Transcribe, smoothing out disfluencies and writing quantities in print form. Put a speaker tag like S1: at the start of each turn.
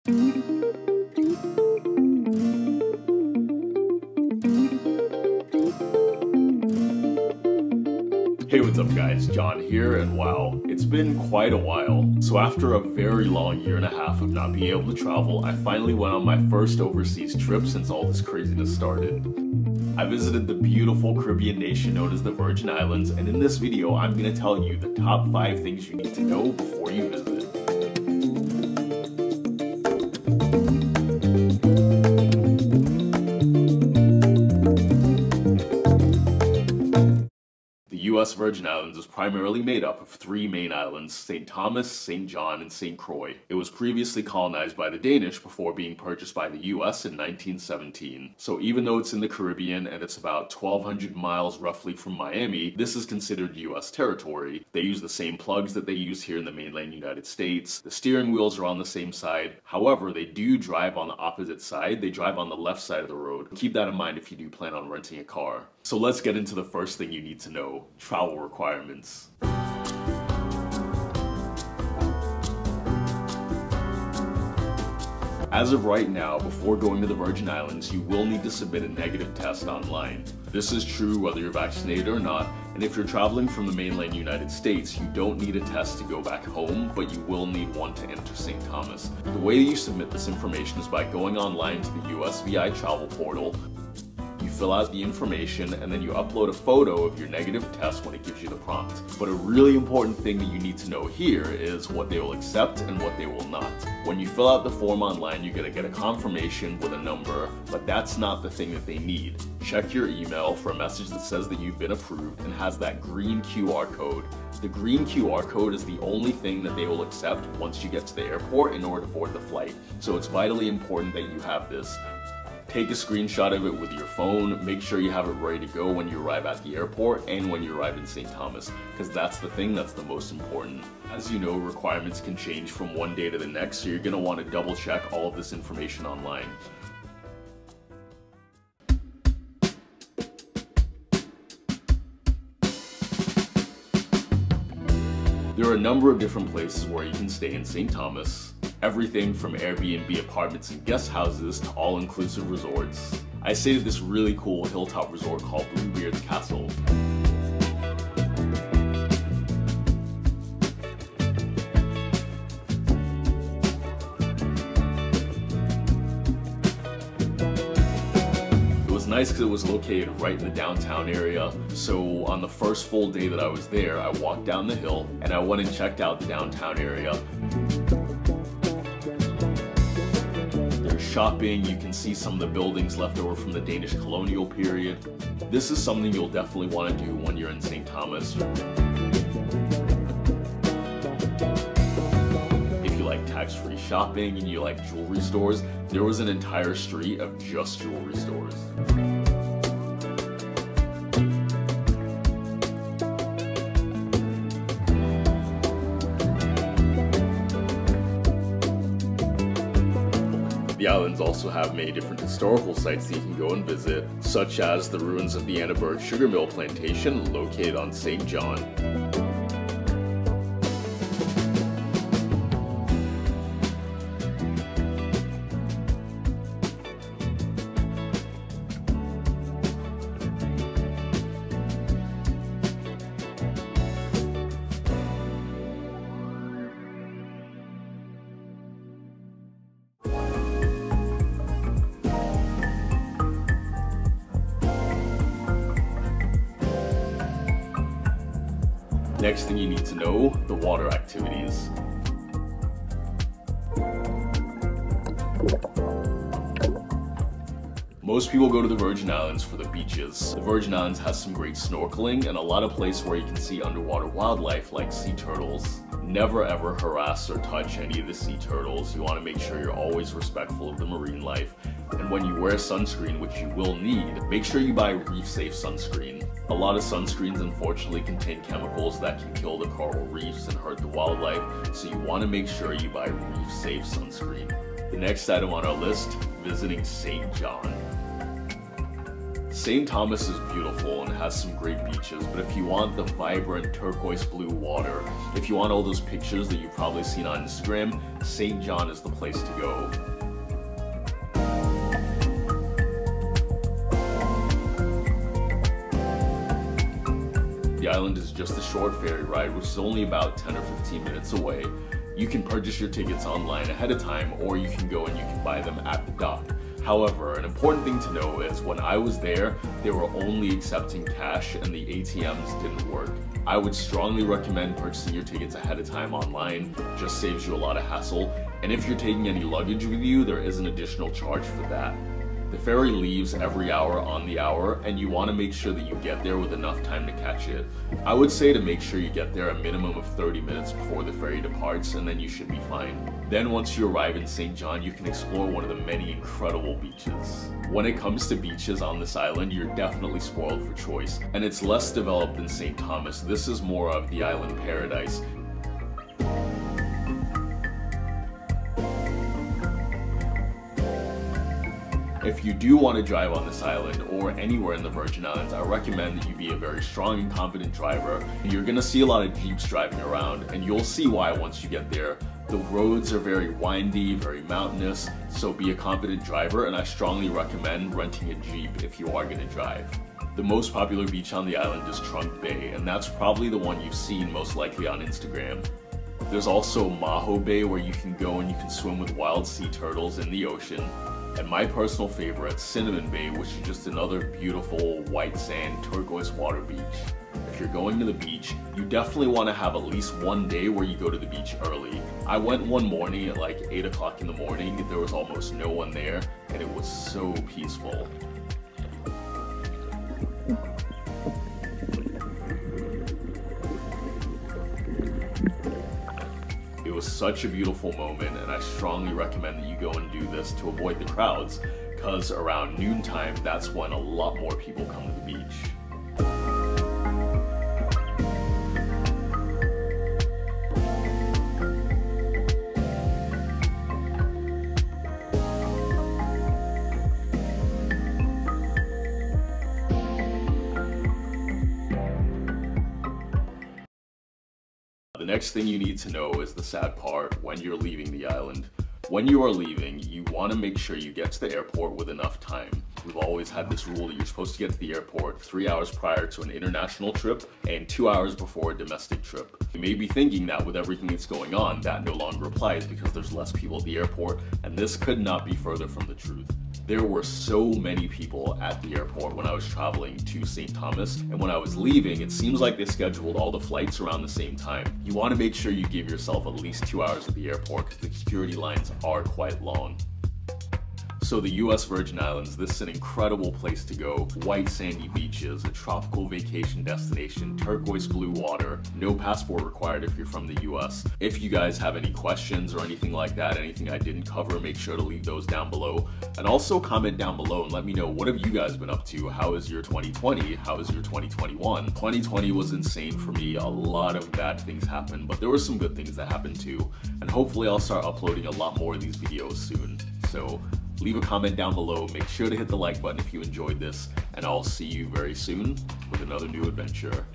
S1: Hey, what's up guys, John here, and wow, it's been quite a while. So after a very long year and a half of not being able to travel, I finally went on my first overseas trip since all this craziness started. I visited the beautiful Caribbean nation known as the Virgin Islands, and in this video I'm going to tell you the top 5 things you need to know before you visit. The US Virgin Islands is primarily made up of 3 main islands, St. Thomas, St. John, and St. Croix. It was previously colonized by the Danish before being purchased by the US in 1917. So even though it's in the Caribbean and it's about 1,200 miles roughly from Miami, this is considered US territory. They use the same plugs that they use here in the mainland United States. The steering wheels are on the same side. However, they do drive on the opposite side. They drive on the left side of the road. Keep that in mind if you do plan on renting a car. So let's get into the first thing you need to know. Travel requirements. As of right now, before going to the Virgin Islands, you will need to submit a negative test online. This is true whether you're vaccinated or not, and if you're traveling from the mainland United States, you don't need a test to go back home, but you will need one to enter St. Thomas. The way that you submit this information is by going online to the USVI travel portal. You fill out the information and then you upload a photo of your negative test when it gives you the prompt. But a really important thing that you need to know here is what they will accept and what they will not. When you fill out the form online, you're going to get a confirmation with a number, but that's not the thing that they need. Check your email for a message that says that you've been approved and has that green QR code. The green QR code is the only thing that they will accept once you get to the airport in order to board the flight. So it's vitally important that you have this. Take a screenshot of it with your phone, make sure you have it ready to go when you arrive at the airport and when you arrive in St. Thomas, because that's the thing that's the most important. As you know, requirements can change from one day to the next, so you're going to want to double check all of this information online. There are a number of different places where you can stay in St. Thomas. Everything from Airbnb apartments and guest houses to all-inclusive resorts. I stayed at this really cool hilltop resort called Bluebeard's Castle. It was nice because it was located right in the downtown area, so on the first full day that I was there, I walked down the hill and I went and checked out the downtown area. Shopping, you can see some of the buildings left over from the Danish colonial period. This is something you'll definitely want to do when you're in St. Thomas. If you like tax-free shopping and you like jewelry stores, there was an entire street of just jewelry stores. The islands also have many different historical sites that you can go and visit, such as the ruins of the Annenberg sugar mill plantation located on St. John. Next thing you need to know, the water activities. Most people go to the Virgin Islands for the beaches. The Virgin Islands has some great snorkeling and a lot of places where you can see underwater wildlife like sea turtles. Never ever harass or touch any of the sea turtles. You want to make sure you're always respectful of the marine life. And when you wear sunscreen, which you will need, make sure you buy reef-safe sunscreen. A lot of sunscreens unfortunately contain chemicals that can kill the coral reefs and hurt the wildlife, so you want to make sure you buy reef-safe sunscreen. The next item on our list, visiting St. John. St. Thomas is beautiful and has some great beaches, but if you want the vibrant turquoise blue water, if you want all those pictures that you've probably seen on Instagram, St. John is the place to go. The island is just a short ferry ride, which is only about 10 or 15 minutes away. You can purchase your tickets online ahead of time, or you can go and you can buy them at the dock. However, an important thing to know is when I was there, they were only accepting cash and the ATMs didn't work. I would strongly recommend purchasing your tickets ahead of time online, just saves you a lot of hassle. And if you're taking any luggage with you, there is an additional charge for that. The ferry leaves every hour on the hour, and you want to make sure that you get there with enough time to catch it. I would say to make sure you get there a minimum of 30 minutes before the ferry departs, and then you should be fine. Then once you arrive in St. John, you can explore one of the many incredible beaches. When it comes to beaches on this island, you're definitely spoiled for choice, and it's less developed than St. Thomas. This is more of the island paradise. If you do want to drive on this island or anywhere in the Virgin Islands, I recommend that you be a very strong and confident driver. You're going to see a lot of Jeeps driving around, and you'll see why once you get there. The roads are very windy, very mountainous, so be a confident driver, and I strongly recommend renting a Jeep if you are going to drive. The most popular beach on the island is Trunk Bay, and that's probably the one you've seen most likely on Instagram. There's also Maho Bay, where you can go and you can swim with wild sea turtles in the ocean. And my personal favorite, Cinnamon Bay, which is just another beautiful white sand turquoise water beach. If you're going to the beach, you definitely want to have at least one day where you go to the beach early. I went one morning at like 8 o'clock in the morning. There was almost no one there, and it was so peaceful. It was such a beautiful moment, and I strongly recommend that you go and do this to avoid the crowds, because around noontime, that's when a lot more people come to the beach. The next thing you need to know is the sad part when you're leaving the island. When you are leaving, you want to make sure you get to the airport with enough time. We've always had this rule that you're supposed to get to the airport 3 hours prior to an international trip and 2 hours before a domestic trip. You may be thinking that with everything that's going on, that no longer applies because there's less people at the airport, and this could not be further from the truth. There were so many people at the airport when I was traveling to St. Thomas, and when I was leaving, it seems like they scheduled all the flights around the same time. You want to make sure you give yourself at least 2 hours at the airport because the security lines are quite long. So the US Virgin Islands, this is an incredible place to go. White sandy beaches, a tropical vacation destination, turquoise blue water, no passport required if you're from the US. If you guys have any questions or anything like that, anything I didn't cover, make sure to leave those down below. And also comment down below and let me know, what have you guys been up to? How is your 2020? How is your 2021? 2020 was insane for me. A lot of bad things happened, but there were some good things that happened too. And hopefully I'll start uploading a lot more of these videos soon. So leave a comment down below, make sure to hit the like button if you enjoyed this, and I'll see you very soon with another new adventure.